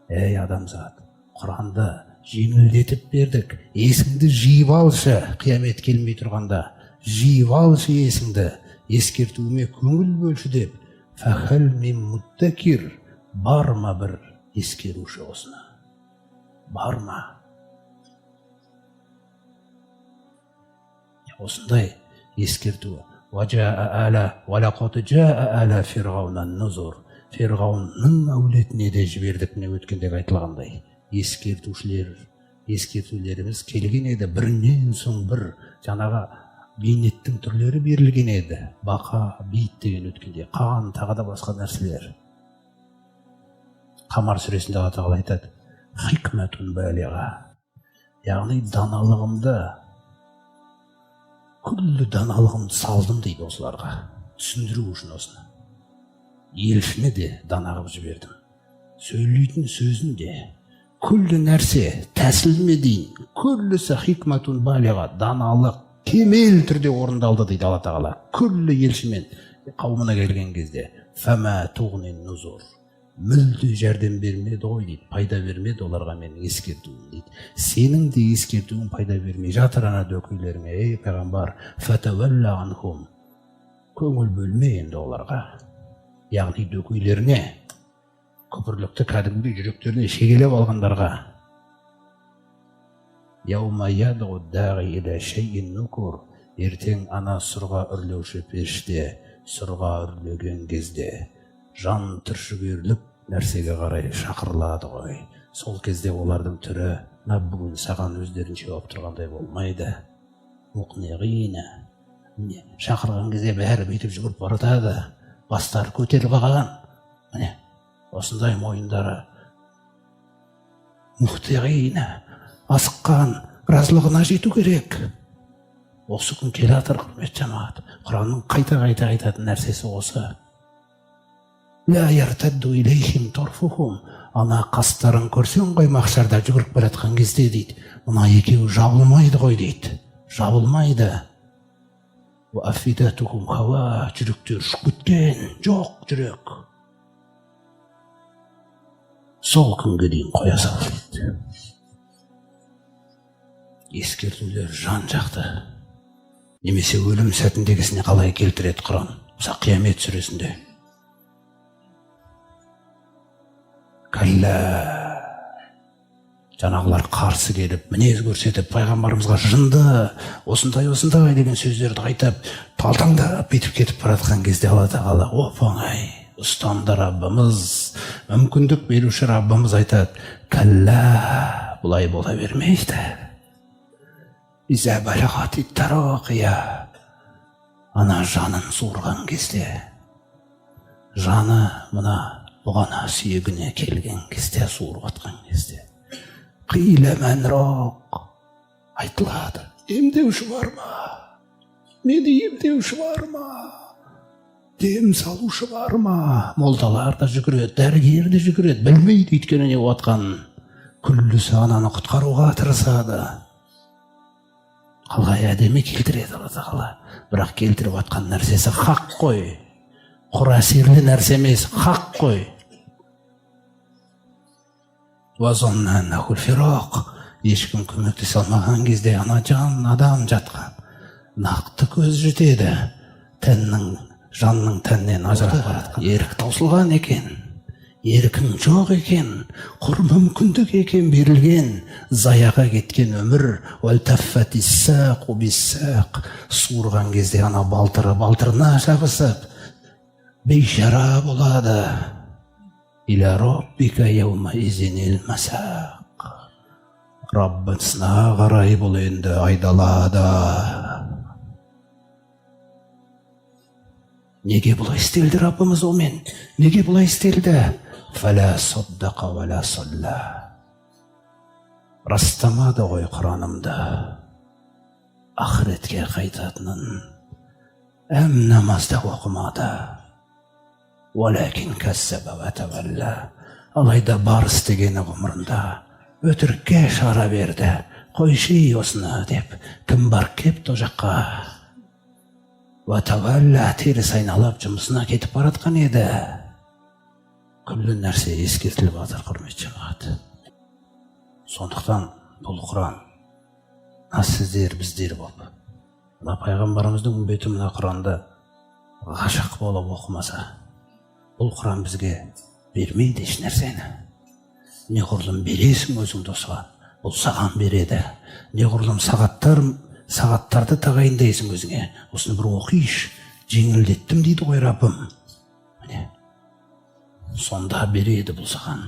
Ей адамзат, Құранды жеңілдетіп бердік, есіңді жиып алшы, қиямет келмей тұрғанда, жиып алшы есіңді, ескертуіме көңіл бөлші деп, фәхәл мен мұттакир, бар ма бір ескеруші осыны? Бар ма? Осындай ескертуі. Фирғаунның әулетіне де жібердік, міне өткендегі айтылғандай. Ескертулеріміз келген еді, бірінен соң бір жаңағы бейнеттің түрлері берілген еді. Бақа, бейт деген өткенде, қан, тағы да басқа нәрселер. Қамар сүресінде Алла Тағала айтады, хикмәтун балиға, яғни даналығымды, күллі даналығымды салдым дейді осыларға, түсіндіру үшін осыны. Елшіні де дана қылып жібердім. Сөйлейтін сөзін де, күллі нәрсе, тәсілме дейін, күллісі хикмәтун балиға, даналық, кемел түрде орындалды дейді Алла Тағала. Күллі елшімен қауымына келген кезде, фәмә туғнин нұзур, мүлде жәрдем бермеді ғой дейді, пайда бермеді оларға менің ескертуім дейді. Сенің де ескертуің пайда бермей жатыр ана дөкейлеріңе, ей пайғамбар, фәтәуәллә анхум, көңіл бөлме енді оларға, яғни дөкейлеріне, күпірлікті кәдімгі жүректеріне шегелеп алғандарға. Яума ядғу дағи илә шайин нукур, ертең ана сұрға үрлеуші періште сұрға үрлеген кезде жан түршігерлік нәрсеге қарай шақырылады ғой. Сол кезде олардың түрі бүгін саған өздерінше болып тұрғандай болмайды. Мұқнеғина, шақырған кезде бәрі бүйтіп жүгіріп баратады, бастары көтеріп алған, міне осындай мойындары. Мұқтеғина, асыққан, разылығына жету керек. Осы күн келе жатыр, құрметті жамағат. Құранның қайта-қайта айтатын нәрсесі осы. Ла яртадду илейхим торфухум, ана қастарын көрсең ғой махшарда жүгіріп бара жатқан кезде дейді, мына екеуі жабылмайды ғой дейді, жабылмайды. Ва афидатухум хава, жүректер ұшып кеткен, жоқ жүрек. Сол күнге дейін қоя сал дейді. Ескертулер жан жақты. Немесе өлім сәтіндегісіне қалай келтіреді Құран? Мысалы Қиямет сүресінде. Кәллә, жаңағылар қарсы келіп, мінез көрсетіп, пайғамбарымызға жынды, осындай деген сөздерді айтып, талтаңдап бетіп кетіп баратқан кезде Алла Тағала, оп-оңай, ұстамды Раббымыз, мүмкіндік беруші Раббымыз айтады, кәллә, бұлай бола бермейді. Изә бәлағати тарақия, ана жанын суырған кезде, жаны мұна бұғана сүйегіне келген кезде, суырып атқан кезде, қилә мәнрақ айтылады. Емдеуші бар ма? Мені емдеуші бар ма? Дем салушы бар ма? Молдалар да жүгіреді, дәрігер де жүгіреді, білмейді өйткені не отқанын. Күллісі ананы құтқаруға тырысады. Қалғай әдемі келтіреді Алла Тағала. Бірақ келтіріп атқан нәрсесі хақ қой. Құр әсерлі нәрсе емес, хақ қой. Уазоннаннахул фирақ, ешкім көмектесе алмаған кезде ана жан адам жатқан. Нақты көз жетеді. Жанның тәннен ажырап баратқан. Ерік таусылған екен. Еркің жоқ екен, құр мүмкіндік екен берілген, заяға кеткен өмір, суырған кезде ана балтырына жабысып, бейшара болады. Иля роббика яума изинил масақ. Раббысына қарай бұл енді айдалады. Неге бұлай істелді Раббымыз омен? Неге бұлай істелді? Фәлә саддақа вәлә салла. Растамады ғой Құранымды. Ақыретке қайтатынын. Әм намазда оқымады. Вәләкин кәссәбә вә тәвәллә. Алайда бар істегені ғұмырында өтірікке шара берді. Қойшы осыны деп, кім бар кепті о жаққа. Вә тәвәллә теріс айналып жұмысына кетіп баратқан еді. күллі нәрсе ескертіліп жатыр, құрметті жамағат. Сондықтан бұл Құран сіздер біздер болып, мына пайғамбарымыздың үмбеті мына Құранды ғашық болып оқымаса, бұл Құран бізге бермейді еш нәрсені. Неғұрлым бересің өзің досыға, бұл саған береді. Неғұрлым сағаттарды тағайындайсың өзіңе, осыны бір оқиш, жеңілдеттім дейді ғой Раббым. Міне, сонда береді бұл саған.